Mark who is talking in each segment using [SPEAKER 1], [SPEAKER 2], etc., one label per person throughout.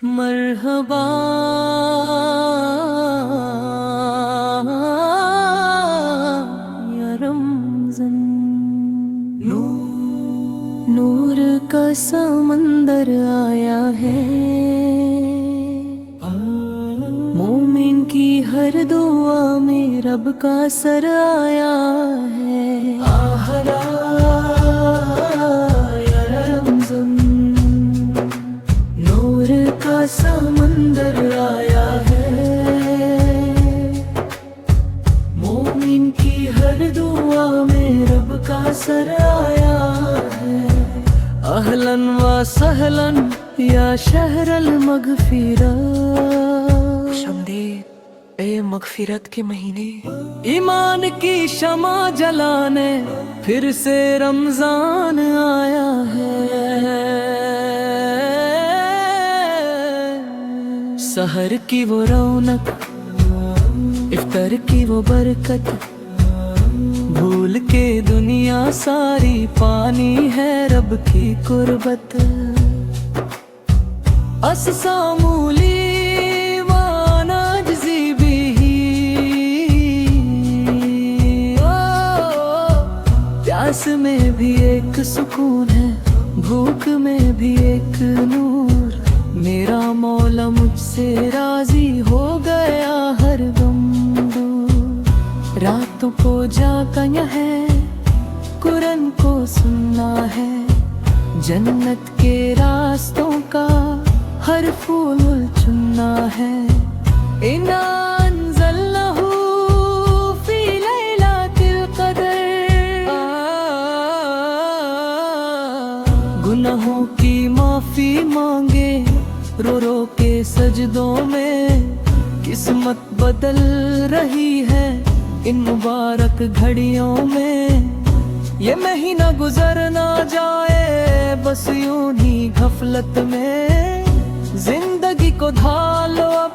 [SPEAKER 1] मरहबा या रमज़ान। नूर का समंदर आया है, मोमिन की हर दुआ में रब का सर आया है। आहला या रमज़ान, नूर का समंदर आया है, मोमिन की हर दुआ में रब का सर आया है। अहलन व सहलन या शहरल मगफिरत, खुशआमदीद ए मगफिरत के महीने। ईमान की शमा जलाने फिर से रमजान आया है। सहर की वो रौनक, इफ्तार की वो बरकत, भूल के दुनिया सारी पानी है रब की कुर्बत। अससामूली वानाजज़ी बिही, प्यास में भी एक सुकून है, भूख में भी एक नूर। मेरा मौला मुझसे राजी हो गया हर गम दूर। रातों को जागना है, कुरान को सुनना है, जन्नत के रास्तों का हर फूल चुनना है। इन्ना अंज़लनाहु फी लैलतिल क़द्र, गुनाहों की माफी मांगे रो रो के सजदों में। किस्मत बदल रही है इन मुबारक घड़ियों में। ये महीना गुजर ना जाए बस यूं ही गफलत में। जिंदगी को ढालो अब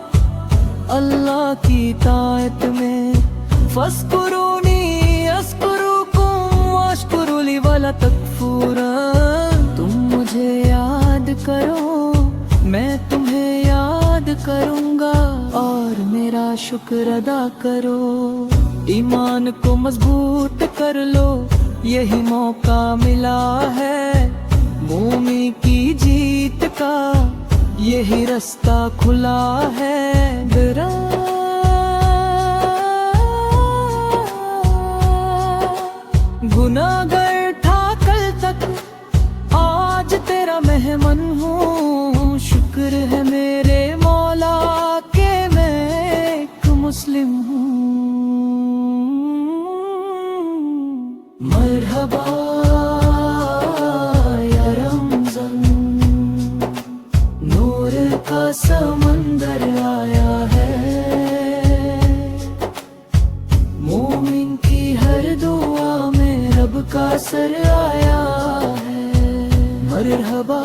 [SPEAKER 1] अल्लाह की तायत में। फस्कुरूनी अस्कुरुकुम वश्कुरु ली वला तकफुरन। तुम मुझे याद करो, मैं तुम्हें याद करूंगा, और मेरा शुक्र अदा करो। ईमान को मजबूत कर लो, यही मौका मिला है। मोमी की जीत का यही रास्ता खुला है। गुनाहगार था कल तक, आज तेरा मेहमान हूँ। शुक्र है मेरे मौला के मैं एक मुस्लिम हूँ। मरहबा या रमज़ान, नूर का समंदर आया है, मोमिन की हर दुआ में रब का सर आया है। मरहबा।